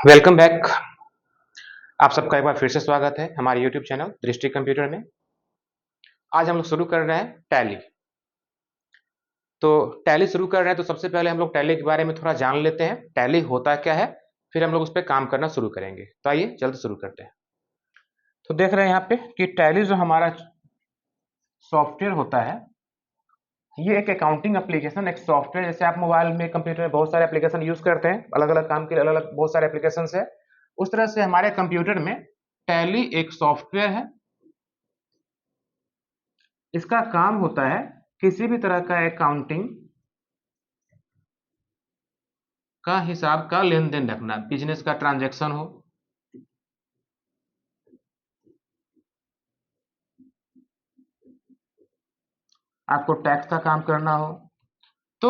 Welcome back. आप सबका एक बार फिर से स्वागत है हमारे यूट्यूब चैनल दृष्टि कंप्यूटर में। आज हम लोग शुरू कर रहे हैं टैली। तो टैली शुरू कर रहे हैं तो सबसे पहले हम लोग टैली के बारे में थोड़ा जान लेते हैं, टैली होता क्या है, फिर हम लोग उस पर काम करना शुरू करेंगे। तो आइए जल्द शुरू करते हैं। तो देख रहे हैं यहाँ पे कि टैली जो हमारा सॉफ्टवेयर होता है, ये एक अकाउंटिंग एप्लीकेशन, एक सॉफ्टवेयर। जैसे आप मोबाइल में, कंप्यूटर में बहुत सारे एप्लीकेशन यूज करते हैं, अलग अलग काम के लिए अलग अलग बहुत सारे एप्लीकेशन है। उस तरह से हमारे कंप्यूटर में टैली एक सॉफ्टवेयर है। इसका काम होता है किसी भी तरह का अकाउंटिंग का हिसाब का लेन देन रखना, बिजनेस का ट्रांजैक्शन हो, आपको टैक्स का काम करना हो। तो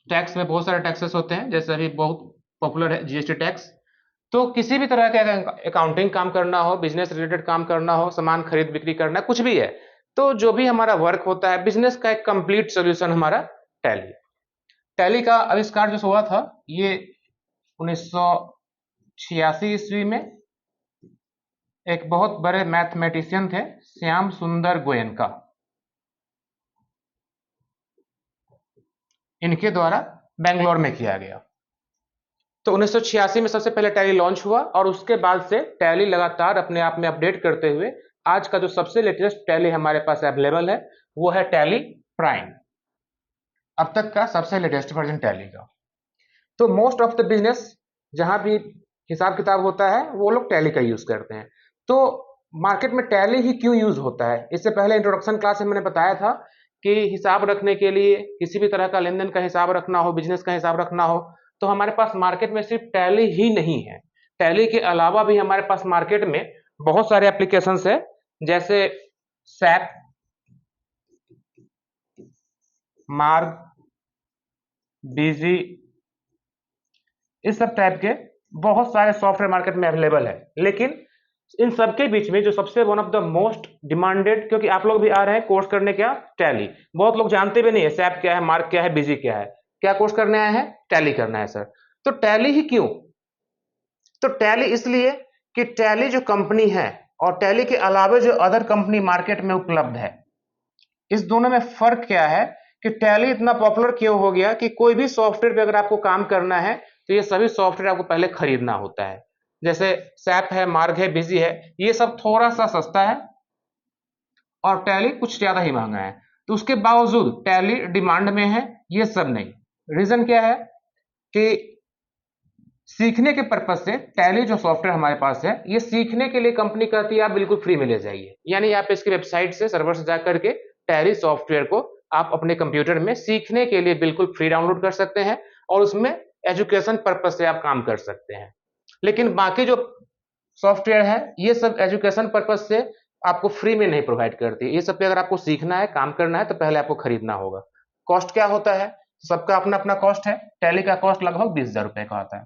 टैक्स में बहुत सारे टैक्सेस होते हैं, जैसे अभी बहुत पॉपुलर है जीएसटी टैक्स। तो किसी भी तरह का अकाउंटिंग काम करना हो, बिजनेस रिलेटेड काम करना हो, सामान खरीद बिक्री करना, कुछ भी है, तो जो भी हमारा वर्क होता है बिजनेस का, एक कंप्लीट सोल्यूशन हमारा टैली। टैली का आविष्कार जो हुआ था, ये 1986 ईस्वी में एक बहुत बड़े मैथमेटिशियन थे, श्याम सुंदर गोयनका, इनके द्वारा बेंगलोर में किया गया। तो 1986 में सबसे पहले टैली लॉन्च हुआ और उसके बाद से टैली लगातार अपने आप में अपडेट करते हुए आज का जो सबसे लेटेस्ट टैली हमारे पास अवेलेबल है वो है टैली प्राइम, अब तक का सबसे लेटेस्ट वर्जन टैली का। तो मोस्ट ऑफ द बिजनेस जहां भी हिसाब किताब होता है वो लोग टैली का यूज करते हैं। तो मार्केट में टैली ही क्यों यूज होता है, इससे पहले इंट्रोडक्शन क्लास में मैंने बताया था कि हिसाब रखने के लिए, किसी भी तरह का लेन देन का हिसाब रखना हो, बिजनेस का हिसाब रखना हो, तो हमारे पास मार्केट में सिर्फ टैली ही नहीं है। टैली के अलावा भी हमारे पास मार्केट में बहुत सारे एप्लीकेशन है, जैसे सैप, मार्ग, बीजी, इस सब टाइप के बहुत सारे सॉफ्टवेयर मार्केट में अवेलेबल है। लेकिन इन सबके बीच में जो सबसे one of the most demanded, क्योंकि आप लोग भी आ रहे हैं कोर्स करने, क्या टैली, बहुत लोग जानते भी नहीं है सैप क्या है, मार्क क्या है, बीजी क्या है। क्या कोर्स करने आए हैं? टैली करना है सर। तो टैली ही क्यों? तो टैली इसलिए कि टैली जो कंपनी है और टैली के अलावा जो अदर कंपनी मार्केट में उपलब्ध है, इस दोनों में फर्क क्या है कि टैली इतना पॉपुलर क्यों हो गया कि कोई भी सॉफ्टवेयर पे अगर आपको काम करना है तो ये सभी सॉफ्टवेयर आपको पहले खरीदना होता है। जैसे सैप है, मार्ग है, बिजी है, ये सब थोड़ा सा सस्ता है और टैली कुछ ज्यादा ही महंगा है। तो उसके बावजूद टैली डिमांड में है, ये सब नहीं। रीजन क्या है कि सीखने के पर्पज से टैली जो सॉफ्टवेयर हमारे पास है, ये सीखने के लिए कंपनी कहती है आप बिल्कुल फ्री में ले जाइए, यानी आप इसकी वेबसाइट से, सर्वर से जाकर के टैली सॉफ्टवेयर को आप अपने कंप्यूटर में सीखने के लिए बिल्कुल फ्री डाउनलोड कर सकते हैं और उसमें एजुकेशन पर्पज से आप काम कर सकते हैं। लेकिन बाकी जो सॉफ्टवेयर है ये सब एजुकेशन पर्पज से आपको फ्री में नहीं प्रोवाइड करती। ये सब पे अगर आपको सीखना है, काम करना है, तो पहले आपको खरीदना होगा। कॉस्ट क्या होता है? सबका अपना अपना कॉस्ट है। टैली का कॉस्ट लगभग 20,000 रुपए का आता है।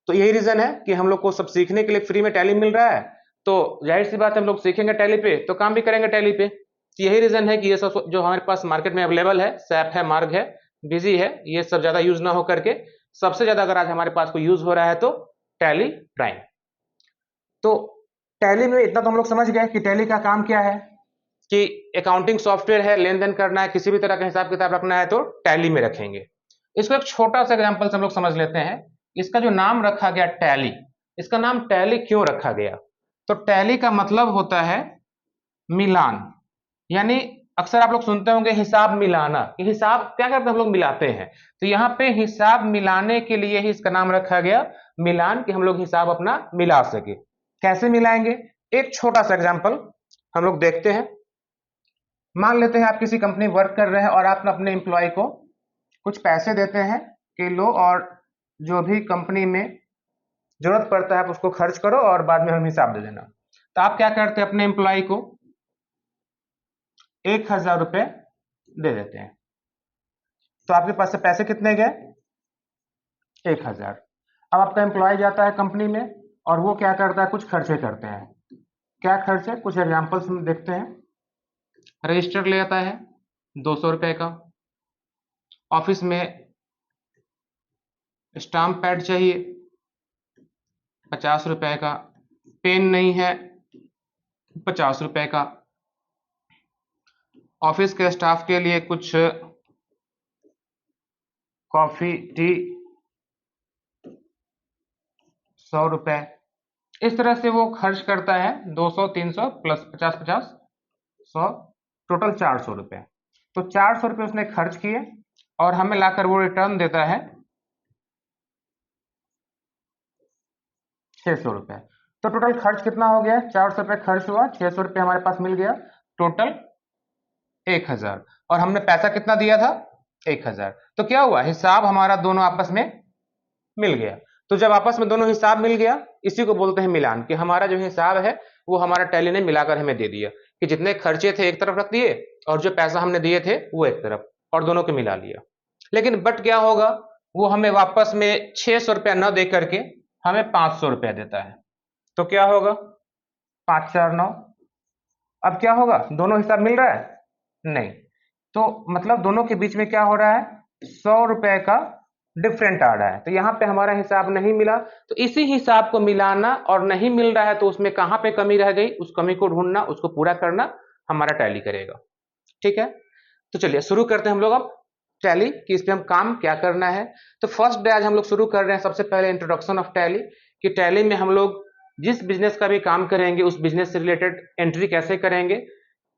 तो यही रीजन है कि हम लोग को सब सीखने के लिए फ्री में टैली मिल रहा है, तो जाहिर सी बात है हम लोग सीखेंगे टैली पे तो काम भी करेंगे टैली पे। तो यही रीजन है कि ये सब जो हमारे पास मार्केट में अवेलेबल है, सैप है, मार्ग है, बिजी है, ये सब ज्यादा यूज ना हो करके सबसे ज्यादा अगर आज हमारे पास कोई यूज हो रहा है तो टैली प्राइम। तो टैली में इतना तो हम लोग समझ गए कि टैली का काम क्या है, कि अकाउंटिंग सॉफ्टवेयर है, लेन देन करना है, किसी भी तरह का हिसाब किताब रखना है तो टैली में रखेंगे। इसको एक छोटा सा एग्जांपल से हम लोग समझ लेते हैं। इसका जो नाम रखा गया टैली, इसका नाम टैली क्यों रखा गया? तो टैली का मतलब होता है मिलान। यानी अक्सर आप लोग सुनते होंगे हिसाब मिलाना, कि हिसाब क्या करते हैं हम लोग? मिलाते हैं। तो यहाँ पे हिसाब मिलाने के लिए ही इसका नाम रखा गया मिलान, कि हम लोग हिसाब अपना मिला सके। कैसे मिलाएंगे? एक छोटा सा एग्जांपल हम लोग देखते हैं। मान लेते हैं आप किसी कंपनी वर्क कर रहे हैं और आप अपने एम्प्लॉय को कुछ पैसे देते हैं कि लो, और जो भी कंपनी में जरूरत पड़ता है आप उसको खर्च करो और बाद में हम हिसाब दे देना। तो आप क्या करते हैं? अपने एम्प्लॉय को 1,000 रुपए दे देते हैं। तो आपके पास से पैसे कितने गए? 1,000। अब आपका एम्प्लॉय जाता है कंपनी में और वो क्या करता है? कुछ खर्चे करते हैं। क्या खर्चे? कुछ एग्जाम्पल्स हम देखते हैं। रजिस्टर ले आता है 200 रुपए का, ऑफिस में स्टाम्प पैड चाहिए 50 रुपए का। पेन नहीं है, 50 रुपए का। ऑफिस के स्टाफ के लिए कुछ कॉफी टी, 100 रुपए। इस तरह से वो खर्च करता है 200 300 प्लस 50 50 100, टोटल 400 रुपए। तो 400 रुपए उसने खर्च किए और हमें लाकर वो रिटर्न देता है 600 रुपए। तो टोटल खर्च कितना हो गया? 400 रुपए खर्च हुआ, 600 रुपए हमारे पास मिल गया, टोटल 1000। और हमने पैसा कितना दिया था? 1000। तो क्या हुआ, हिसाब हमारा दोनों आपस में मिल गया। तो जब आपस में दोनों हिसाब मिल गया, इसी को बोलते हैं मिलान, कि हमारा जो हिसाब है वो हमारा टैली ने मिलाकर हमें दे दिया, कि जितने खर्चे थे एक तरफ रख दिए और जो पैसा हमने दिए थे वो एक तरफ, और दोनों को मिला लिया। लेकिन बट क्या होगा, वो हमें वापस में 600 रुपया न दे करके हमें 500 रुपया देता है। तो क्या होगा, 5 4 9। अब क्या होगा, दोनों हिसाब मिल रहा है? नहीं। तो मतलब दोनों के बीच में क्या हो रहा है, 100 रुपए का डिफरेंट आ रहा है। तो यहां पे हमारा हिसाब नहीं मिला। तो इसी हिसाब को मिलाना और नहीं मिल रहा है तो उसमें कहां पे कमी रह गई, उस कमी को ढूंढना, उसको पूरा करना हमारा टैली करेगा। ठीक है, तो चलिए शुरू करते हैं हम लोग अब टैली कि इस पे हम काम क्या करना है। तो फर्स्ट डे आज हम लोग शुरू कर रहे हैं सबसे पहले इंट्रोडक्शन ऑफ टैली, कि टैली में हम लोग जिस बिजनेस का भी काम करेंगे उस बिजनेस से रिलेटेड एंट्री कैसे करेंगे।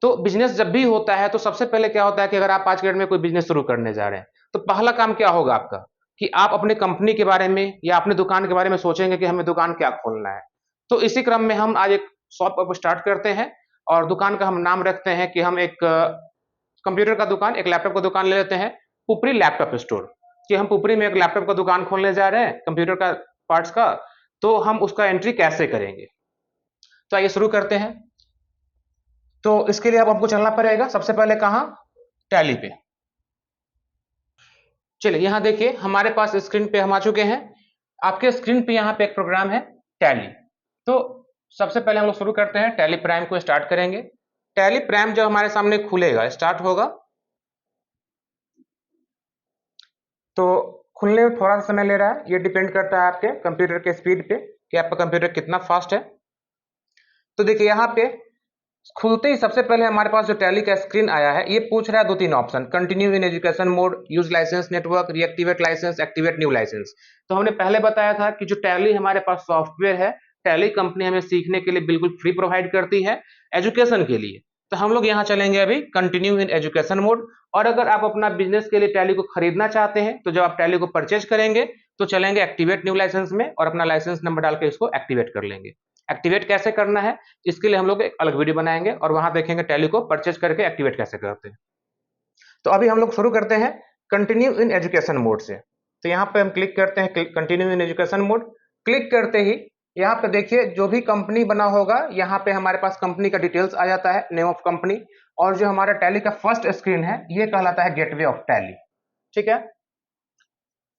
तो बिजनेस जब भी होता है तो सबसे पहले क्या होता है कि अगर आप आज के डेट में कोई बिजनेस शुरू करने जा रहे हैं तो पहला काम क्या होगा आपका, कि आप अपने कंपनी के बारे में या अपने दुकान के बारे में सोचेंगे कि हमें दुकान क्या खोलना है। तो इसी क्रम में हम आज एक शॉप अब स्टार्ट करते हैं और दुकान का हम नाम रखते हैं कि हम एक कंप्यूटर का दुकान, एक लैपटॉप का दुकान ले लेते हैं, पुपरी लैपटॉप स्टोर। कि हम पुपरी में एक लैपटॉप का दुकान खोलने जा रहे हैं कंप्यूटर का पार्ट्स का, तो हम उसका एंट्री कैसे करेंगे। तो आइए शुरू करते हैं। तो इसके लिए अब आपको चलना पड़ेगा सबसे पहले कहां, टैली पे। चलिए यहां देखिए हमारे पास स्क्रीन पे हम आ चुके हैं। आपके स्क्रीन पे यहां पे एक प्रोग्राम है टैली। तो सबसे पहले हम लोग शुरू करते हैं, टैली प्राइम को स्टार्ट करेंगे। टैली प्राइम जब हमारे सामने खुलेगा, स्टार्ट होगा, तो खुलने में थोड़ा सा समय ले रहा है। ये डिपेंड करता है आपके कंप्यूटर के स्पीड पे कि आपका कंप्यूटर कितना फास्ट है। तो देखिए यहाँ पे खुलते ही सबसे पहले हमारे पास जो टैली का स्क्रीन आया है, ये पूछ रहा है 2-3 option, continue in education mode, use license network, reactivate license, activate new license. तो हमने पहले बताया था कि जो टैली हमारे पास सॉफ्टवेयर है, टैली कंपनी हमें सीखने के लिए बिल्कुल फ्री प्रोवाइड करती है एजुकेशन के लिए। तो हम लोग यहाँ चलेंगे अभी कंटिन्यू इन एजुकेशन मोड। और अगर आप अपना बिजनेस के लिए टैली को खरीदना चाहते हैं तो जब आप टैली को परचेज करेंगे तो चलेंगे एक्टिवेट न्यू लाइसेंस में और अपना लाइसेंस नंबर डाल के इसको एक्टिवेट कर लेंगे। एक्टिवेट कैसे करना है इसके लिए हम लोग एक अलग वीडियो बनाएंगे और वहां देखेंगे टैली को परचेज करके एक्टिवेट कैसे करते हैं। तो अभी हम लोग शुरू करते हैं कंटिन्यू इन एजुकेशन मोड से। तो यहाँ पे हम क्लिक करते हैं continue in education mode. Click करते ही यहाँ पे देखिए जो भी कंपनी बना होगा यहाँ पे हमारे पास कंपनी का डिटेल्स आ जाता है, नेम ऑफ कंपनी। और जो हमारा टैली का फर्स्ट स्क्रीन है ये कहलाता है गेटवे ऑफ टैली। ठीक है,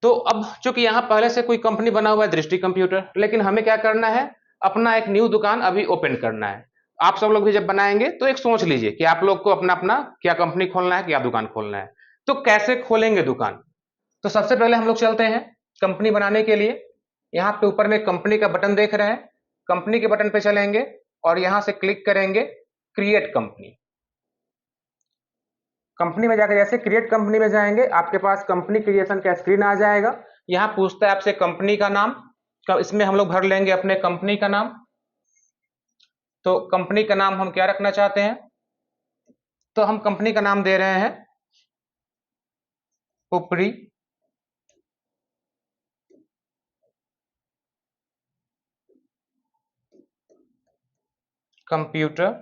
तो अब चूंकि यहाँ पहले से कोई कंपनी बना हुआ है दृष्टि कंप्यूटर, लेकिन हमें क्या करना है, अपना एक न्यू दुकान अभी ओपन करना है। आप सब लोग भी जब बनाएंगे तो एक सोच लीजिए कि आप लोग को अपना अपना क्या कंपनी खोलना है, क्या दुकान खोलना है। तो कैसे खोलेंगे दुकान। तो सबसे पहले हम लोग चलते हैं कंपनी बनाने के लिए। यहाँ पे ऊपर में कंपनी का बटन देख रहे हैं, कंपनी के बटन पे चलेंगे और यहाँ से क्लिक करेंगे क्रिएट कंपनी। कंपनी में जाकर जैसे क्रिएट कंपनी में जाएंगे आपके पास कंपनी क्रिएशन का स्क्रीन आ जाएगा। यहाँ पूछता है आपसे कंपनी का नाम, इसमें हम लोग भर लेंगे अपने कंपनी का नाम। तो कंपनी का नाम हम क्या रखना चाहते हैं, तो हम कंपनी का नाम दे रहे हैं पुपरी कंप्यूटर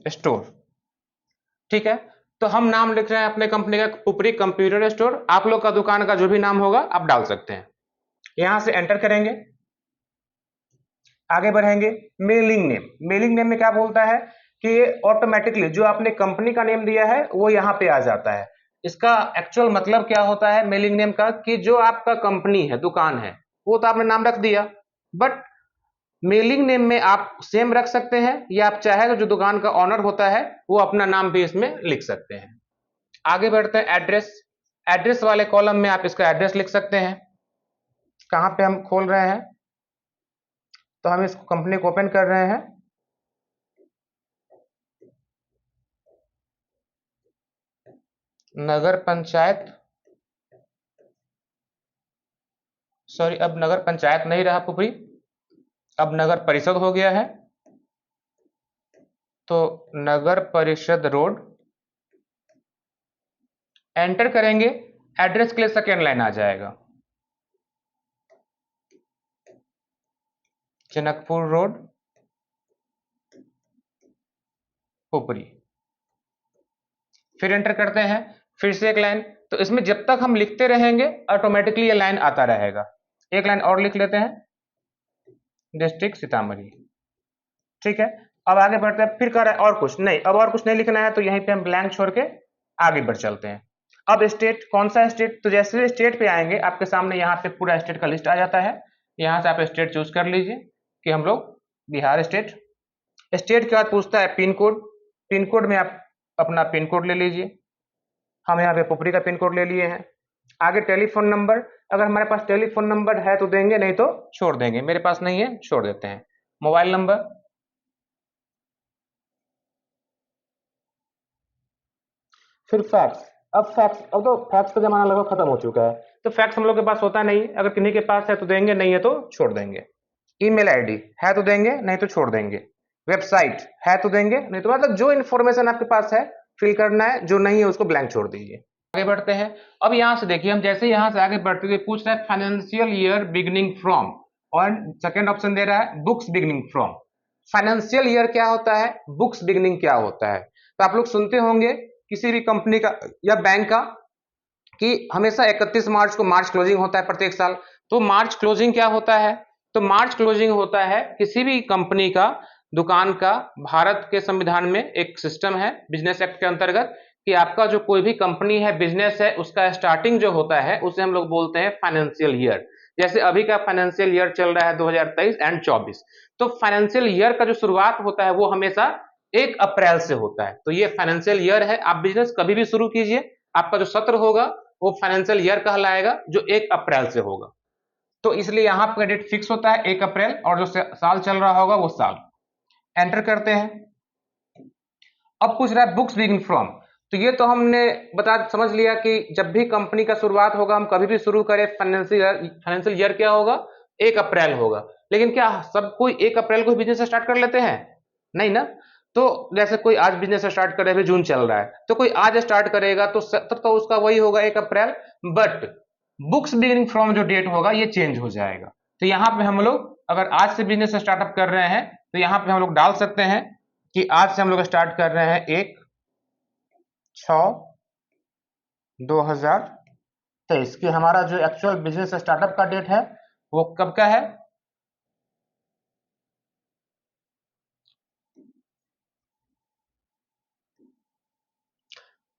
स्टोर। ठीक है, तो हम नाम लिख रहे हैं अपने कंपनी का पुपरी कंप्यूटर स्टोर। आप लोग का दुकान का जो भी नाम होगा आप डाल सकते हैं। यहां से एंटर करेंगे, आगे बढ़ेंगे। मेलिंग नेम, मेलिंग नेम में क्या बोलता है कि ये ऑटोमेटिकली जो आपने कंपनी का नेम दिया है वो यहाँ पे आ जाता है। इसका एक्चुअल मतलब क्या होता है मेलिंग नेम का, कि जो आपका कंपनी है, दुकान है, वो तो आपने नाम रख दिया, बट मेलिंग नेम में आप सेम रख सकते हैं या आप चाहे तो जो दुकान का ऑनर होता है वो अपना नाम भी इसमें लिख सकते हैं। आगे बढ़ते हैं एड्रेस। एड्रेस वाले कॉलम में आप इसका एड्रेस लिख सकते हैं, कहां पे हम खोल रहे हैं, तो हम इस कंपनी को ओपन कर रहे हैं। नगर पंचायत, सॉरी अब नगर पंचायत नहीं रहा पुपरी, अब नगर परिषद हो गया है। तो नगर परिषद रोड एंटर करेंगे, एड्रेस के लिए सेकेंड लाइन आ जाएगा, जनकपुर रोड पुपरी। फिर एंटर करते हैं, फिर से एक लाइन। तो इसमें जब तक हम लिखते रहेंगे ऑटोमेटिकली ये लाइन आता रहेगा। एक लाइन और लिख लेते हैं, डिस्ट्रिक्ट सीतामढ़ी। ठीक है, अब आगे बढ़ते हैं। फिर कह रहा है और कुछ नहीं, अब और कुछ नहीं लिखना है, तो यहीं पे हम ब्लैंक छोड़ के आगे बढ़ चलते हैं। अब स्टेट, कौन सा स्टेट, तो जैसे स्टेट पे आएंगे आपके सामने यहाँ पे पूरा स्टेट का लिस्ट आ जाता है। यहाँ से आप स्टेट चूज कर लीजिए कि हम लोग बिहार स्टेट। स्टेट के बाद पूछता है पिन कोड, पिन कोड में आप अपना पिन कोड ले लीजिए। हम यहाँ पे पुपरी का पिन कोड ले लिए हैं। आगे टेलीफोन नंबर, अगर हमारे पास टेलीफोन नंबर है तो देंगे, नहीं तो छोड़ देंगे। मेरे पास नहीं है, छोड़ देते हैं। मोबाइल नंबर, फिर फैक्स। अब फैक्स, अब तो फैक्स का जमाना लगभग खत्म हो चुका है, तो फैक्स हम लोग के पास होता नहीं। अगर किन्हीं के पास है तो देंगे, नहीं है तो छोड़ देंगे। ईमेल आईडी है तो देंगे, नहीं तो छोड़ देंगे। वेबसाइट है तो देंगे, नहीं तो मतलब जो इन्फॉर्मेशन आपके पास है फिल करना है, जो नहीं है उसको ब्लैंक छोड़ दीजिए। आगे बढ़ते हैं। अब यहाँ से देखिए, हम जैसे यहाँ से आगे बढ़ते हुए पूछ रहा है फाइनेंशियल ईयर बिगिनिंग फ्रॉम, और सेकंड ऑप्शन दे रहा है books beginning from. Financial year क्या होता है, बुक्स बिगिनिंग क्या होता है। तो आप लोग सुनते होंगे किसी भी कंपनी का या बैंक का कि हमेशा 31 मार्च को मार्च क्लोजिंग होता है प्रत्येक साल। तो मार्च क्लोजिंग क्या होता है, तो मार्च क्लोजिंग होता है किसी भी कंपनी का, दुकान का, भारत के संविधान में एक सिस्टम है बिजनेस एक्ट के अंतर्गत कि आपका जो कोई भी कंपनी है, बिजनेस है, उसका स्टार्टिंग जो होता है उसे हम लोग बोलते हैं फाइनेंशियल ईयर। जैसे अभी का फाइनेंशियल ईयर चल रहा है 2023 एंड 24। तो फाइनेंशियल ईयर का जो शुरुआत होता है वो हमेशा 1 अप्रैल से होता है। तो ये फाइनेंशियल ईयर है। आप बिजनेस कभी भी शुरू कीजिए, आपका जो सत्र होगा वो फाइनेंशियल ईयर कहलाएगा, जो 1 अप्रैल से होगा। तो इसलिए यहां पर डेट फिक्स होता है 1 अप्रैल, और जो साल चल रहा होगा वो साल। एंटर करते हैं। अब पूछ रहा है बुक्स बिगिन फ्रॉम। तो ये तो हमने समझ लिया कि जब भी कंपनी का शुरुआत होगा, हम कभी भी शुरू करें, फाइनेंशियल ईयर क्या होगा, 1 अप्रैल होगा। लेकिन क्या सब कोई 1 अप्रैल को बिजनेस स्टार्ट कर लेते हैं, नहीं ना। तो जैसे कोई आज बिजनेस स्टार्ट करे, अभी जून चल रहा है, तो कोई आज स्टार्ट करेगा तो तब तो उसका वही होगा 1 अप्रैल। बट बुक्स बिगिनिंग फ्रॉम जो डेट होगा ये चेंज हो जाएगा। तो यहाँ पे हम लोग अगर आज से बिजनेस स्टार्टअप कर रहे हैं तो यहाँ पे हम लोग डाल सकते हैं कि आज से हम लोग स्टार्ट कर रहे हैं 1/6/2023 की हमारा जो एक्चुअल बिजनेस स्टार्टअप का डेट है वो कब का है,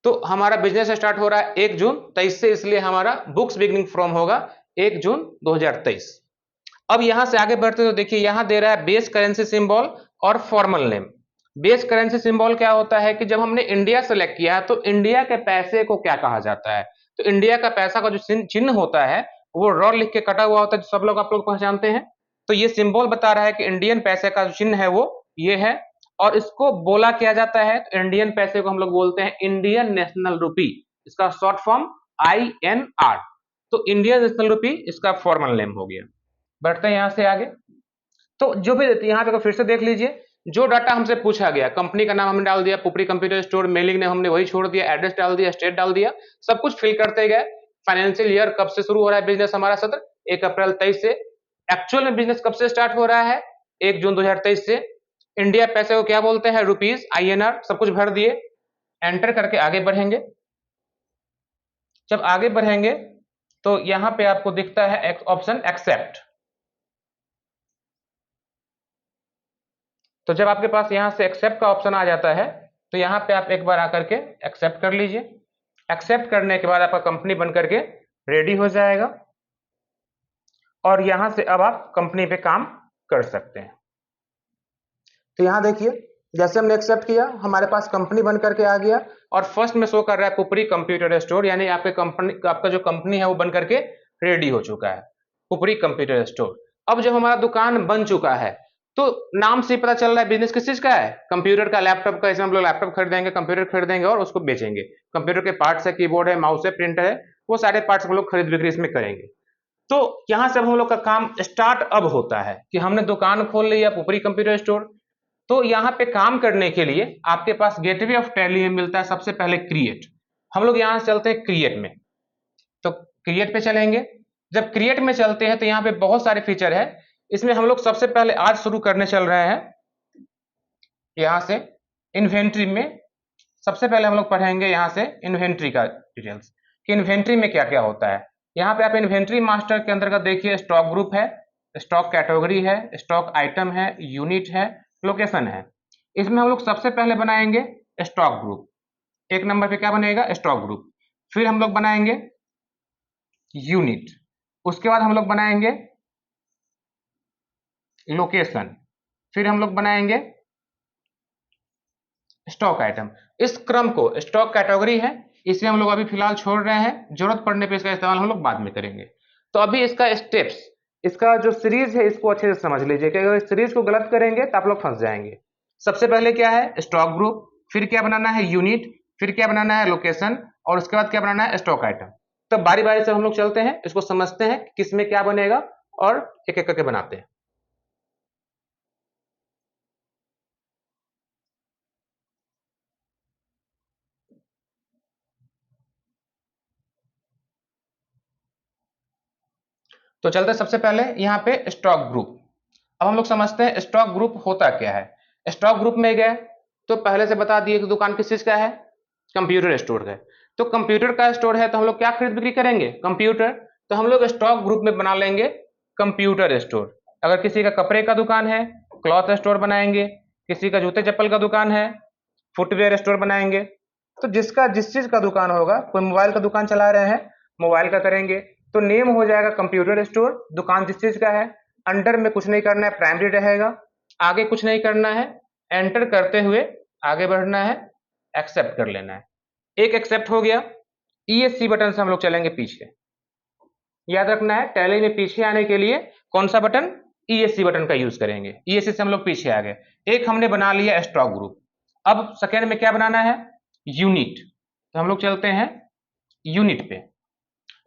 तो हमारा बिजनेस स्टार्ट हो रहा है 1 जून 23 से, इसलिए हमारा बुक्स बिगिनिंग फ्रॉम होगा 1 जून 2023। अब यहां से आगे बढ़ते तो देखिए यहां दे रहा है बेस करेंसी सिंबल और formal name. Base currency symbol क्या होता है कि जब हमने इंडिया सेलेक्ट किया तो इंडिया के पैसे को क्या कहा जाता है, तो इंडिया का पैसा का जो चिन्ह होता है वो रॉ लिख के कटा हुआ होता है, जो सब लोग आप लोग पहचानते हैं। तो ये सिंबल बता रहा है कि इंडियन पैसे का जो चिन्ह है वो ये है, और इसको बोला किया जाता है, तो इंडियन पैसे को हम लोग बोलते हैं इंडियन नेशनल रुपी, इसका शॉर्ट फॉर्म INR। तो इंडियन नेशनल रुपी इसका फॉर्मल नेम हो गया। बढ़ते हैं यहां से आगे। तो जो भी यहाँ पे फिर से देख लीजिए, जो डाटा हमसे पूछा गया, कंपनी का नाम हमने डाल दिया, पुपरी कंप्यूटर स्टोर, मेलिंग ने हमने वही छोड़ दिया, एड्रेस डाल दिया, स्टेट डाल दिया, सब कुछ फिल करते गए। फाइनेंशियल ईयर कब से शुरू हो रहा है बिजनेस हमारा सत्र, 1 अप्रैल 23 से। एक्चुअल में बिजनेस कब से स्टार्ट हो रहा है, 1 जून 2023 से। इंडिया पैसे को क्या बोलते हैं, रुपीज, INR, सब कुछ भर दिए। एंटर करके आगे बढ़ेंगे। जब आगे बढ़ेंगे तो यहां पे आपको दिखता है ऑप्शन एक्सेप्ट। तो जब आपके पास यहां से एक्सेप्ट का ऑप्शन आ जाता है तो यहां पे आप एक बार आकर के एक्सेप्ट कर लीजिए। एक्सेप्ट करने के बाद आपका कंपनी बन करके रेडी हो जाएगा, और यहां से अब आप कंपनी पे काम कर सकते हैं। तो यहां देखिए, जैसे हमने एक्सेप्ट किया हमारे पास कंपनी बन करके आ गया, और फर्स्ट में शो कर रहा है पुपरी कंप्यूटर स्टोर, यानी आपके कंपनी, आपका जो कंपनी है वो बन करके रेडी हो चुका है, पुपरी कंप्यूटर स्टोर। अब जब हमारा दुकान बन चुका है तो नाम से ही पता चल रहा है बिजनेस किस चीज का है, कंप्यूटर का, लैपटॉप का। इसमें हम लोग लैपटॉप खरीदेंगे, कंप्यूटर खरीदेंगे और उसको बेचेंगे। कंप्यूटर के पार्ट्स है, कीबोर्ड है, माउस है, प्रिंटर है, वो सारे पार्ट्स हम लोग खरीद बिक्री इसमें करेंगे। तो यहां से हम लोग का काम स्टार्ट अब होता है कि हमने दुकान खोल ली, अब ऊपरी कंप्यूटर स्टोर। तो यहाँ पे काम करने के लिए आपके पास गेटवे ऑफ टैली में मिलता है सबसे पहले क्रिएट। हम लोग यहाँ से चलते हैं क्रिएट में, तो क्रिएट पे चलेंगे। जब क्रिएट में चलते हैं तो यहाँ पे बहुत सारे फीचर है। इसमें हम लोग सबसे पहले आज शुरू करने चल रहे हैं यहाँ से इन्वेंट्री में। सबसे पहले हम लोग पढ़ेंगे यहाँ से इन्वेंट्री का डिटेल्स कि इन्वेंट्री में क्या क्या होता है। यहाँ पे आप इन्वेंट्री मास्टर के अंतर्गत देखिए, स्टॉक ग्रुप है, स्टॉक कैटेगरी है, स्टॉक आइटम है, यूनिट है, लोकेशन है। इसमें हम लोग सबसे पहले बनाएंगे स्टॉक ग्रुप। एक नंबर पे क्या बनेगा? Stock group. फिर हम लोग बनाएंगे यूनिट, उसके बाद हम लोग बनाएंगे लोकेशन, फिर हम लोग बनाएंगे स्टॉक आइटम। इस क्रम को स्टॉक कैटेगरी है, इसे हम लोग अभी फिलहाल छोड़ रहे हैं, जरूरत पड़ने पे इसका इस्तेमाल हम लोग बाद में करेंगे। तो अभी इसका स्टेप्स, इसका जो सीरीज है इसको अच्छे से समझ लीजिए कि अगर इस सीरीज को गलत करेंगे तो आप लोग फंस जाएंगे। सबसे पहले क्या है? स्टॉक ग्रुप, फिर क्या बनाना है? यूनिट, फिर क्या बनाना है? लोकेशन, और उसके बाद क्या बनाना है? Stock item. तो बारी बारी से हम लोग चलते हैं, इसको समझते हैं किसमें क्या बनेगा और एक एक करके बनाते हैं। तो चलते सबसे पहले यहाँ पे स्टॉक ग्रुप। अब हम लोग समझते हैं स्टॉक ग्रुप होता क्या है। स्टॉक ग्रुप में गए तो पहले से बता दिए कि दुकान किस चीज का है? कंप्यूटर स्टोर का है। तो कंप्यूटर का स्टोर है तो हम लोग क्या खरीद बिक्री करेंगे? कंप्यूटर। तो हम लोग स्टॉक ग्रुप में बना लेंगे कंप्यूटर स्टोर। अगर किसी का कपड़े का दुकान है, क्लॉथ स्टोर बनाएंगे। किसी का जूते चप्पल का दुकान है, फुटवेयर स्टोर बनाएंगे। तो जिसका जिस चीज का दुकान होगा, कोई मोबाइल का दुकान चला रहे हैं, मोबाइल का करेंगे तो नेम हो जाएगा कंप्यूटर स्टोर। दुकान जिस चीज का है, अंडर में कुछ नहीं करना है, प्राइमरी रहेगा, आगे कुछ नहीं करना है, एंटर करते हुए आगे बढ़ना है, एक्सेप्ट कर लेना है। एक एक्सेप्ट हो गया। ईएससी बटन से हम लोग चलेंगे पीछे। याद रखना है टैली में पीछे आने के लिए कौन सा बटन? ईएससी बटन का यूज करेंगे। ईएससी से हम लोग पीछे आ गए। एक हमने बना लिया स्टॉक ग्रुप। अब सेकेंड में क्या बनाना है? यूनिट। तो हम लोग चलते हैं यूनिट पे।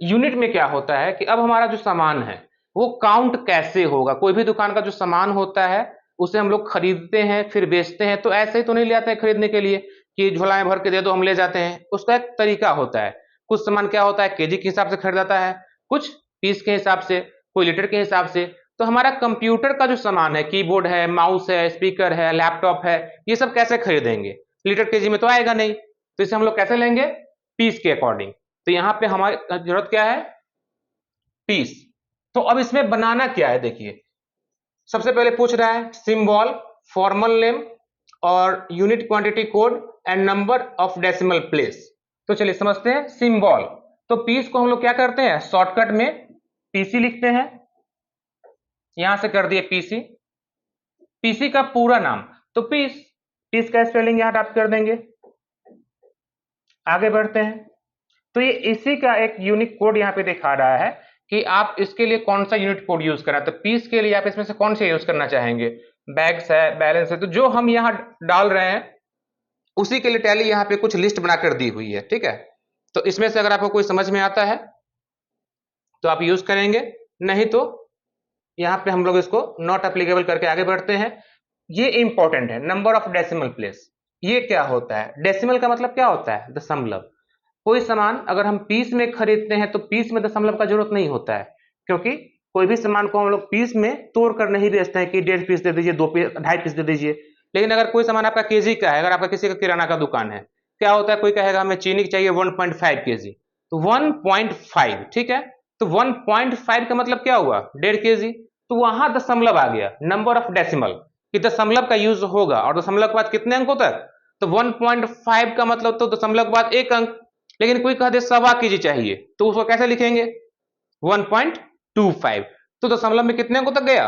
यूनिट में क्या होता है कि अब हमारा जो सामान है वो काउंट कैसे होगा। कोई भी दुकान का जो सामान होता है उसे हम लोग खरीदते हैं फिर बेचते हैं, तो ऐसे ही तो नहीं ले आते हैं खरीदने के लिए कि झोला में भर के दे दो हम ले जाते हैं। उसका एक तरीका होता है। कुछ सामान क्या होता है केजी के हिसाब से खरीदाता है, कुछ पीस के हिसाब से, कोई लीटर के हिसाब से। तो हमारा कंप्यूटर का जो सामान है, कीबोर्ड है, माउस है, स्पीकर है, लैपटॉप है, ये सब कैसे खरीदेंगे? लीटर केजी में तो आएगा नहीं, तो इसे हम लोग कैसे लेंगे? पीस के अकॉर्डिंग। तो यहाँ पे हमारी जरूरत क्या है? पीस। तो अब इसमें बनाना क्या है देखिए। सबसे पहले पूछ रहा है सिंबल, फॉर्मल नेम और unit quantity code and number of decimal place. तो चलिए समझते हैं सिंबल। तो पीस को हम लोग क्या करते हैं? शॉर्टकट में पीसी लिखते हैं। यहां से कर दिए पीसी। पीसी का पूरा नाम तो पीस, पीस का स्पेलिंग यहां टाइप कर देंगे। आगे बढ़ते हैं तो ये इसी का एक यूनिक कोड यहाँ पे दिखा रहा है कि आप इसके लिए कौन सा यूनिट कोड यूज करना है। तो पीस के लिए आप इसमें से कौन सा यूज करना चाहेंगे? बैग्स है, बैलेंस है। तो जो हम यहाँ डाल रहे हैं उसी के लिए टैली यहाँ पे कुछ लिस्ट बनाकर दी हुई है, ठीक है। तो इसमें से अगर आपको कोई समझ में आता है तो आप यूज करेंगे, नहीं तो यहाँ पे हम लोग इसको नॉट एप्लीकेबल करके आगे बढ़ते हैं। ये इंपॉर्टेंट है, नंबर ऑफ डेसिमल प्लेस। ये क्या होता है? डेसिमल का मतलब क्या होता है? दशमलव। कोई सामान अगर हम पीस में खरीदते हैं तो पीस में दशमलव का जरूरत नहीं होता है, क्योंकि कोई भी सामान को हम लोग पीस में तोड़ कर नहीं बेचते हैं कि 1.5 पीस दे दीजिए, 2 पीस, 2.5 पीस दे दीजिए। लेकिन अगर कोई सामान आपका केजी का है, अगर आपका किसी का किराना का दुकान है, क्या होता है, कोई कहेगा हमें चीनी चाहिए 1.5 केजी, तो 1.5, ठीक है। तो 1.5 का मतलब क्या हुआ? 1.5 केजी। तो वहां दशमलव आ गया, नंबर ऑफ डेसिमल, कि दशमलव का यूज होगा। और दशमलव के बाद कितने अंकों तक? तो 1.5 का मतलब तो दशमलव के बाद एक अंक। लेकिन कोई कह दे 1.25 केजी चाहिए, तो उसको कैसे लिखेंगे? 1.25। तो दशमलव में कितने अंकों तक गया?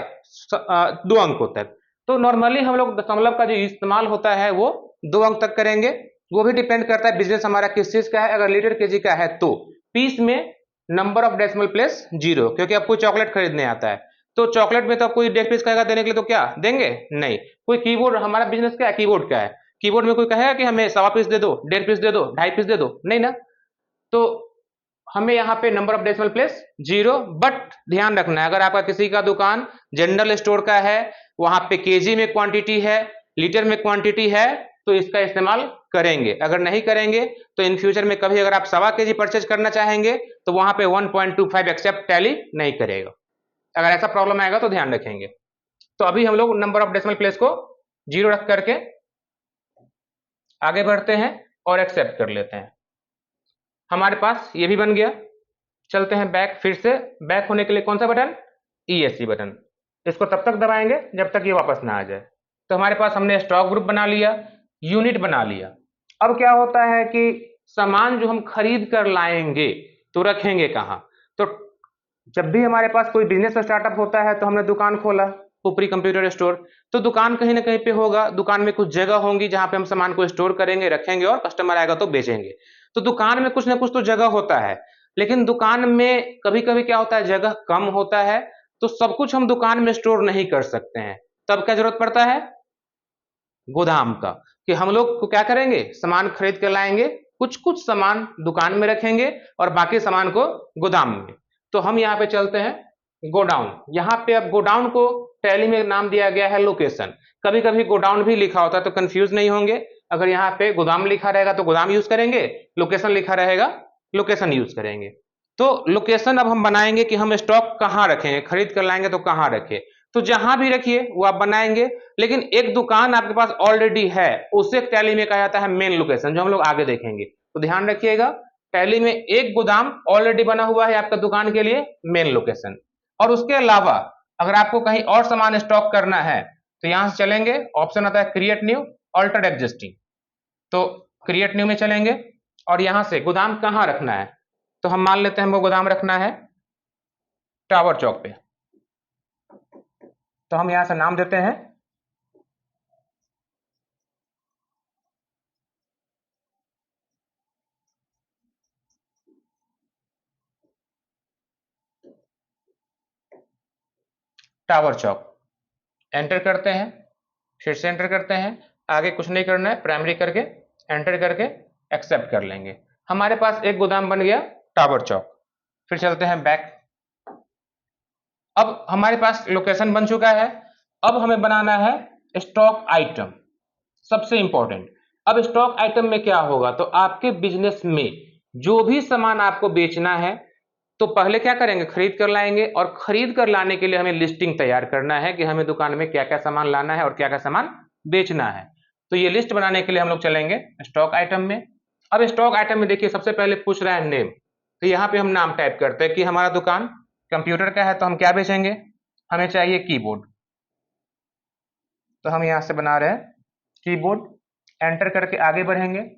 2 अंकों तक। तो नॉर्मली हम लोग दशमलव का जो इस्तेमाल होता है वो 2 अंक तक करेंगे। वो भी डिपेंड करता है बिजनेस हमारा किस चीज का है। अगर लीटर केजी का है तो पीस में नंबर ऑफ डेसिमल प्लेस 0, क्योंकि आपको चॉकलेट खरीदने आता है तो चॉकलेट में तो कोई 1.5 पीस कहेगा देने के लिए तो क्या देंगे? नहीं। कोई कीबोर्ड, हमारा बिजनेस क्या है? कीबोर्ड का है। कीबोर्ड में कोई कहेगा कि हमें 1.25 पीस दे दो, 1.5 पीस दे दो, 2.5 पीस दे दो, नहीं ना। तो हमें यहाँ पे number of decimal place 0, but ध्यान रखना है अगर आपका किसी का दुकान जनरल स्टोर का है, वहां पे केजी में क्वांटिटी है, लीटर में क्वांटिटी है, तो इसका इस्तेमाल करेंगे। अगर नहीं करेंगे तो इन फ्यूचर में कभी अगर आप 1.25 केजी परचेज करना चाहेंगे तो वहां पे 1.25 एक्सेप्ट टैली नहीं करेगा। अगर ऐसा प्रॉब्लम आएगा तो ध्यान रखेंगे। तो अभी हम लोग नंबर ऑफ डेसिमल प्लेस को 0 रख करके आगे बढ़ते हैं और एक्सेप्ट कर लेते हैं। हमारे पास ये भी बन गया। चलते हैं बैक, फिर से बैक होने के लिए कौन सा बटन? ESC button. इसको तब तक दबाएंगे जब तक ये वापस ना आ जाए। तो हमारे पास हमने स्टॉक ग्रुप बना लिया, यूनिट बना लिया। अब क्या होता है कि सामान जो हम खरीद कर लाएंगे तो रखेंगे कहां? तो जब भी हमारे पास कोई बिजनेस स्टार्टअप होता है तो हमने दुकान खोला, ऊपरी कंप्यूटर स्टोर, तो दुकान कहीं ना कहीं पे होगा, दुकान में कुछ जगह होंगी जहां पे हम सामान को स्टोर करेंगे, रखेंगे और कस्टमर आएगा तो बेचेंगे। तो दुकान में कुछ ना कुछ तो जगह होता है, लेकिन दुकान में कभी कभी क्या होता है, जगह कम होता है, तो सब कुछ हम दुकान में स्टोर नहीं कर सकते हैं। तब क्या जरूरत पड़ता है? गोदाम का। कि हम लोग को क्या करेंगे, सामान खरीद कर लाएंगे, कुछ कुछ सामान दुकान में रखेंगे और बाकी सामान को गोदाम में। तो हम यहाँ पे चलते हैं गोडाउन। यहाँ पे अब गोडाउन को टैली में नाम दिया गया है लोकेशन। कभी कभी गोडाउन भी लिखा होता है तो कंफ्यूज नहीं होंगे। अगर यहाँ पे गोदाम लिखा रहेगा तो गोदाम यूज करेंगे, लोकेशन लिखा रहेगा लोकेशन यूज करेंगे। तो लोकेशन अब हम बनाएंगे कि हम स्टॉक कहाँ रखेंगे, खरीद कर लाएंगे तो कहाँ रखे। तो जहां भी रखिए वो आप बनाएंगे, लेकिन एक दुकान आपके पास ऑलरेडी है, उसे टैली में कहा जाता है मेन लोकेशन, जो हम लोग आगे देखेंगे। तो ध्यान रखिएगा, टैली में एक गोदाम ऑलरेडी बना हुआ है आपका दुकान के लिए, मेन लोकेशन। और उसके अलावा अगर आपको कहीं और सामान स्टॉक करना है तो यहां से चलेंगे, ऑप्शन आता है क्रिएट न्यू, ऑल्टर एग्जिस्टिंग। तो क्रिएट न्यू में चलेंगे और यहां से गोदाम कहां रखना है, तो हम मान लेते हैं हमको गोदाम रखना है टावर चौक पे। तो हम यहां से नाम देते हैं टावर चौक। एंटर करते हैं, फिर से एंटर करते हैं, आगे कुछ नहीं करना है, प्राइमरी करके एंटर करके एक्सेप्ट कर लेंगे। हमारे पास एक गोदाम बन गया टावर चौक। फिर चलते हैं बैक। अब हमारे पास लोकेशन बन चुका है। अब हमें बनाना है स्टॉक आइटम, सबसे इंपॉर्टेंट। अब स्टॉक आइटम में क्या होगा, तो आपके बिजनेस में जो भी सामान आपको बेचना है तो पहले क्या करेंगे, खरीद कर लाएंगे। और खरीद कर लाने के लिए हमें लिस्टिंग तैयार करना है कि हमें दुकान में क्या क्या सामान लाना है और क्या क्या सामान बेचना है। तो ये लिस्ट बनाने के लिए हम लोग चलेंगे स्टॉक आइटम में। अब स्टॉक आइटम में देखिए सबसे पहले पूछ रहा है नेम, तो यहाँ पे हम नाम टाइप करते हैं कि हमारा दुकान कंप्यूटर का है तो हम क्या बेचेंगे, हमें चाहिए कीबोर्ड। तो हम यहाँ से बना रहे हैं कीबोर्ड, एंटर करके आगे बढ़ेंगे।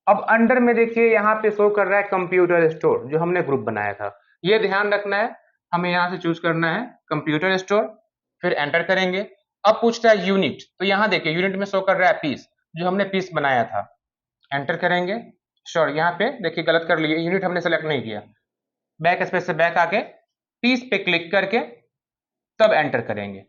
अब अंडर में देखिए यहाँ पे शो कर रहा है कंप्यूटर स्टोर, जो हमने ग्रुप बनाया था। ये ध्यान रखना है, हमें यहाँ से चूज करना है कंप्यूटर स्टोर, फिर एंटर करेंगे। अब पूछता है यूनिट, तो यहाँ देखिए यूनिट में शो कर रहा है पीस, जो हमने पीस बनाया था। एंटर करेंगे, सॉरी यहाँ पे देखिए गलत कर लिए, यूनिट हमने सेलेक्ट नहीं किया। बैक स्पेस से बैक आके पीस पे क्लिक करके तब एंटर करेंगे।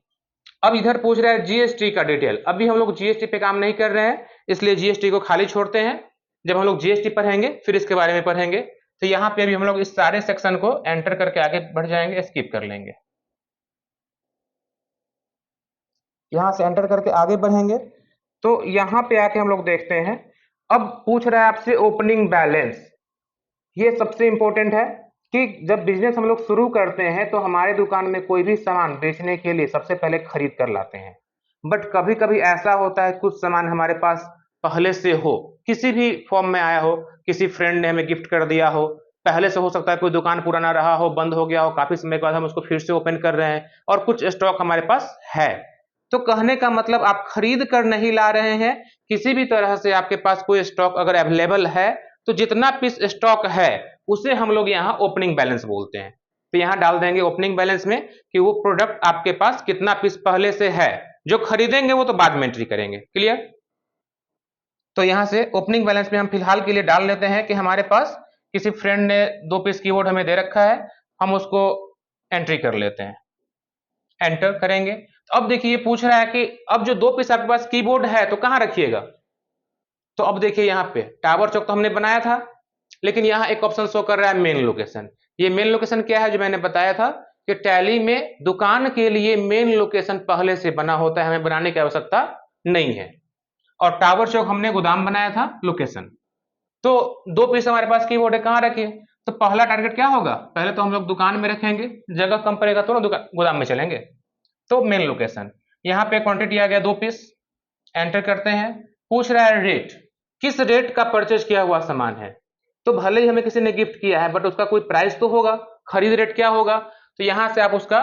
अब इधर पूछ रहा है जीएसटी का डिटेल। अभी हम लोग जीएसटी पे काम नहीं कर रहे हैं, इसलिए जीएसटी को खाली छोड़ते हैं। जब हम लोग जीएसटी पढ़ेंगे फिर इसके बारे में पढ़ेंगे। तो यहाँ पे अभी हम लोग इस सारे सेक्शन को एंटर करके आगे बढ़ जाएंगे, स्किप कर लेंगे। यहां से एंटर करके आगे बढ़ेंगे तो यहाँ पे आके हम लोग देखते हैं, अब पूछ रहा है आपसे ओपनिंग बैलेंस। ये सबसे इंपॉर्टेंट है कि जब बिजनेस हम लोग शुरू करते हैं तो हमारे दुकान में कोई भी सामान बेचने के लिए सबसे पहले खरीद कर लाते हैं। बट कभी कभी ऐसा होता है कुछ सामान हमारे पास पहले से हो, किसी भी फॉर्म में आया हो, किसी फ्रेंड ने हमें गिफ्ट कर दिया हो, पहले से हो सकता है कोई दुकान पुराना रहा हो, बंद हो गया हो, काफी समय के बाद हम उसको फिर से ओपन कर रहे हैं और कुछ स्टॉक हमारे पास है। तो कहने का मतलब आप खरीद कर नहीं ला रहे हैं, किसी भी तरह से आपके पास कोई स्टॉक अगर अवेलेबल है तो जितना पीस स्टॉक है उसे हम लोग यहाँ ओपनिंग बैलेंस बोलते हैं। तो यहाँ डाल देंगे ओपनिंग बैलेंस में कि वो प्रोडक्ट आपके पास कितना पीस पहले से है, जो खरीदेंगे वो तो बाद में एंट्री करेंगे। क्लियर? तो यहाँ से ओपनिंग बैलेंस में हम फिलहाल के लिए डाल लेते हैं कि हमारे पास किसी फ्रेंड ने 2 पीस कीबोर्ड हमें दे रखा है, हम उसको एंट्री कर लेते हैं, एंटर करेंगे। तो अब देखिए ये पूछ रहा है कि अब जो 2 पीस आपके पास कीबोर्ड है तो कहां रखिएगा। तो अब देखिए यहाँ पे टावर चौक तो हमने बनाया था, लेकिन यहाँ एक ऑप्शन शो कर रहा है मेन लोकेशन। ये मेन लोकेशन क्या है, जो मैंने बताया था कि टैली में दुकान के लिए मेन लोकेशन पहले से बना होता है, हमें बनाने की आवश्यकता नहीं है। और टावर चौक हमने गोदाम बनाया था लोकेशन। तो 2 पीस हमारे पास कीबोर्ड है, कहां रखिए। तो पहला टारगेट क्या होगा, पहले तो हम लोग दुकान में रखेंगे, जगह कम पड़ेगा तो ना गोदाम में चलेंगे। तो मेन लोकेशन, यहाँ पे क्वांटिटी आ गया 2 पीस, एंटर करते हैं। पूछ रहा है रेट, किस रेट का परचेज किया हुआ सामान है। तो भले ही हमें किसी ने गिफ्ट किया है, बट उसका कोई प्राइस तो होगा, खरीद रेट क्या होगा। तो यहां से आप उसका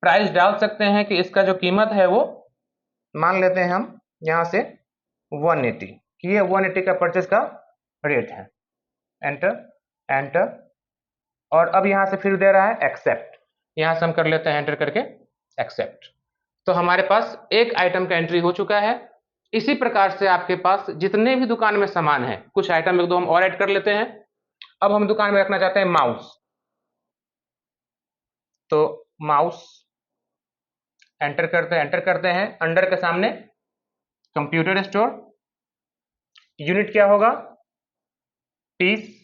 प्राइस डाल सकते हैं कि इसका जो कीमत है वो मान लेते हैं हम यहां से 180, कि ये 180 का परचेज का रेट है। एंटर, एंटर, और अब यहां से फिर दे रहा है एक्सेप्ट। यहां से हम कर लेते हैं एंटर करके एक्सेप्ट। तो हमारे पास एक आइटम का एंट्री हो चुका है। इसी प्रकार से आपके पास जितने भी दुकान में सामान है, कुछ आइटम एक दो हम और ऐड कर लेते हैं। अब हम दुकान में रखना चाहते हैं माउस, तो माउस एंटर करते हैं अंडर के सामने कंप्यूटर स्टोर, यूनिट क्या होगा, पीस।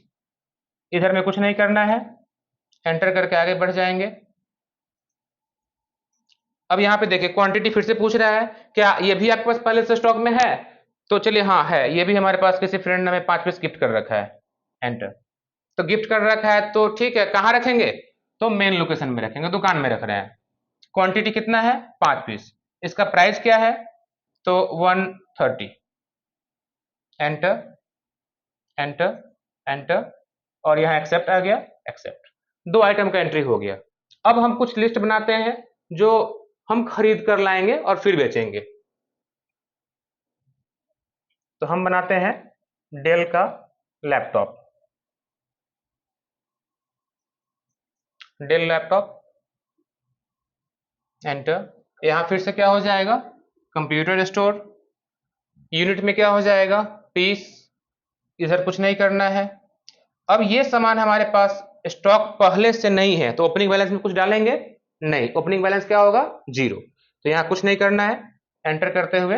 इधर में कुछ नहीं करना है, एंटर करके आगे बढ़ जाएंगे। अब यहाँ पे देखिए क्वांटिटी फिर से पूछ रहा है, क्या ये भी आपके पास पहले से स्टॉक में है। तो चलिए हाँ है, ये भी हमारे पास किसी फ्रेंड ने हमें 5 पीस गिफ्ट कर रखा है। एंटर, तो गिफ्ट कर रखा है तो ठीक है, कहाँ रखेंगे, तो मेन लोकेशन में रखेंगे, दुकान में रख रहे हैं। क्वांटिटी कितना है, 5 पीस। इसका प्राइस क्या है, तो 130। एंटर, एंटर, एंटर, और यहाँ एक्सेप्ट आ गया, एक्सेप्ट। 2 आइटम का एंट्री हो गया। अब हम कुछ लिस्ट बनाते हैं जो हम खरीद कर लाएंगे और फिर बेचेंगे। तो हम बनाते हैं डेल का लैपटॉप, डेल लैपटॉप, एंटर। यहां फिर से क्या हो जाएगा, कंप्यूटर स्टोर, यूनिट में क्या हो जाएगा, पीस। इधर कुछ नहीं करना है। अब ये सामान हमारे पास स्टॉक पहले से नहीं है, तो ओपनिंग बैलेंस में कुछ डालेंगे नहीं, ओपनिंग बैलेंस क्या होगा, 0। तो यहाँ कुछ नहीं करना है, एंटर करते हुए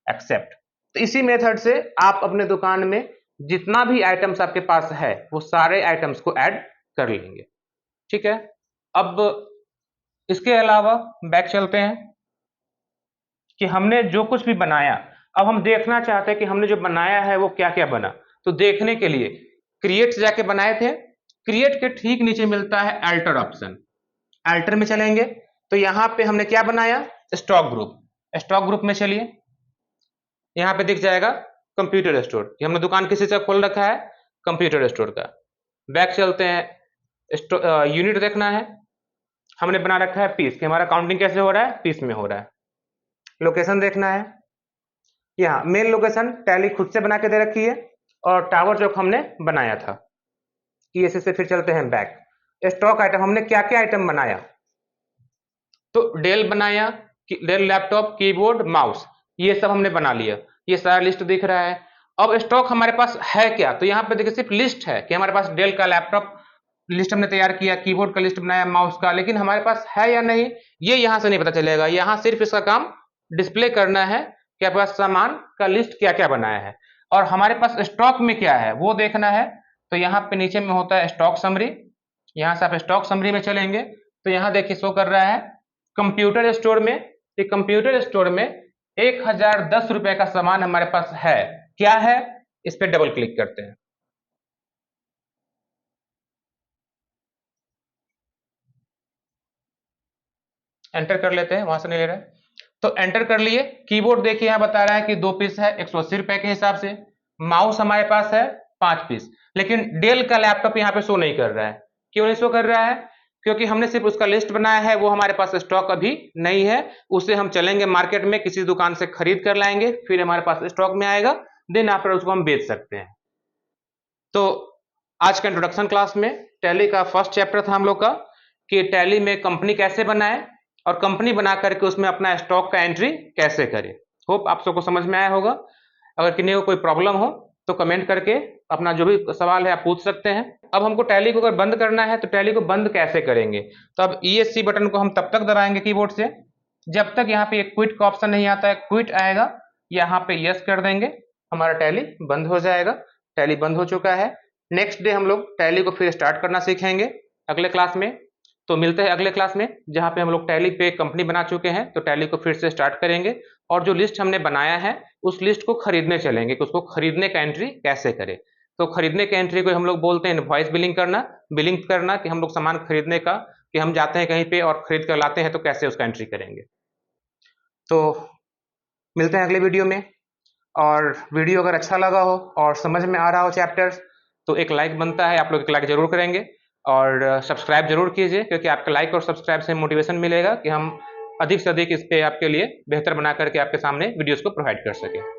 एक्सेप्ट। तो इसी मेथड से आप अपने दुकान में जितना भी आइटम्स आपके पास है वो सारे आइटम्स को ऐड कर लेंगे। ठीक है, अब इसके अलावा बैक चलते हैं कि हमने जो कुछ भी बनाया, अब हम देखना चाहते हैं कि हमने जो बनाया है वो क्या क्या बना। तो देखने के लिए क्रिएट जाके बनाए थे, क्रिएट के ठीक नीचे मिलता है अल्टर ऑप्शन, अल्टर में चलेंगे तो यहां पे हमने क्या बनाया, स्टॉक ग्रुप। स्टॉक ग्रुप में चलिए, यहां पे दिख जाएगा कंप्यूटर स्टोर, हमने दुकान किसी से खोल रखा है, कंप्यूटर स्टोर का। बैक चलते हैं, यूनिट देखना है, हमने बना रखा है पीस, कि हमारा काउंटिंग कैसे हो रहा है, पीस में हो रहा है। लोकेशन देखना है, यहाँ मेन लोकेशन टैली खुद से बना के दे रखी है, और टावर चौक हमने बनाया था। ऐसे से फिर चलते हैं बैक, स्टॉक आइटम हमने क्या क्या आइटम बनाया, तो डेल बनाया, डेल लैपटॉप, कीबोर्ड, माउस, ये सब हमने बना लिया, ये सारा लिस्ट दिख रहा है। अब स्टॉक हमारे पास है क्या, तो यहाँ पे देखिए सिर्फ लिस्ट है कि हमारे पास डेल का लैपटॉप लिस्ट हमने तैयार किया, कीबोर्ड का लिस्ट बनाया, माउस का, लेकिन हमारे पास है या नहीं ये यहाँ से नहीं पता चलेगा। यहाँ सिर्फ इसका काम डिस्प्ले करना है कि आपके पास सामान का लिस्ट क्या क्या बनाया है, और हमारे पास स्टॉक में क्या है वो देखना है। तो यहाँ पे नीचे में होता है स्टॉक समरी, यहाँ से आप स्टॉक समरी में चलेंगे तो यहाँ देखिए शो कर रहा है कंप्यूटर स्टोर में, कि कंप्यूटर स्टोर में 1010 रुपए का सामान हमारे पास है। क्या है, इस पर डबल क्लिक करते हैं, एंटर कर लेते हैं, वहां से नहीं ले रहा है तो एंटर कर लिए। कीबोर्ड देखिए यहाँ बता रहा है कि 2 पीस है 180 रुपए के हिसाब से। माउस हमारे पास है 5 पीस, लेकिन डेल का लैपटॉप यहाँ पे शो नहीं कर रहा है। क्यों नहीं शो कर रहा है, क्योंकि हमने सिर्फ उसका लिस्ट बनाया है, वो हमारे पास स्टॉक अभी नहीं है। उसे हम चलेंगे मार्केट में, किसी दुकान से खरीद कर लाएंगे, फिर हमारे पास स्टॉक में आएगा, देन आफ्टर उसको हम बेच सकते हैं। तो आज का इंट्रोडक्शन क्लास में टैली का फर्स्ट चैप्टर था हम लोग का, कि टैली में कंपनी कैसे बनाए और कंपनी बना करके उसमें अपना स्टॉक का एंट्री कैसे करें। होप आप सबको समझ में आया होगा। अगर किसी को कोई प्रॉब्लम हो तो कमेंट करके अपना जो भी सवाल है आप पूछ सकते हैं। अब हमको टैली को अगर बंद करना है तो टैली को बंद कैसे करेंगे? तो अब ESC बटन को हम तब तक दबाएंगे कीबोर्ड से जब तक यहाँ पे एक क्विट का ऑप्शन नहीं आता है। क्विट आएगा, यहाँ पे यस कर देंगे, हमारा टैली बंद हो जाएगा। टैली बंद हो चुका है। नेक्स्ट डे हम लोग टैली को फिर स्टार्ट करना सीखेंगे अगले क्लास में। तो मिलते हैं अगले क्लास में जहाँ पे हम लोग टैली पे कंपनी बना चुके हैं, तो टैली को फिर से स्टार्ट करेंगे और जो लिस्ट हमने बनाया है उस लिस्ट को खरीदने चलेंगे कि उसको खरीदने का एंट्री कैसे करें। तो खरीदने के एंट्री को हम लोग बोलते हैं इनवॉइस बिलिंग करना कि हम लोग सामान खरीदने का, कि हम जाते हैं कहीं पे और खरीद कर लाते हैं तो कैसे उसका एंट्री करेंगे। तो मिलते हैं अगले वीडियो में। और वीडियो अगर अच्छा लगा हो और समझ में आ रहा हो चैप्टर्स तो एक लाइक बनता है, आप लोग एक लाइक जरूर करेंगे और सब्सक्राइब जरूर कीजिए, क्योंकि आपका लाइक और सब्सक्राइब से मोटिवेशन मिलेगा कि हम अधिक से अधिक इस पे आपके लिए बेहतर बना करके आपके सामने वीडियोस को प्रोवाइड कर सकें।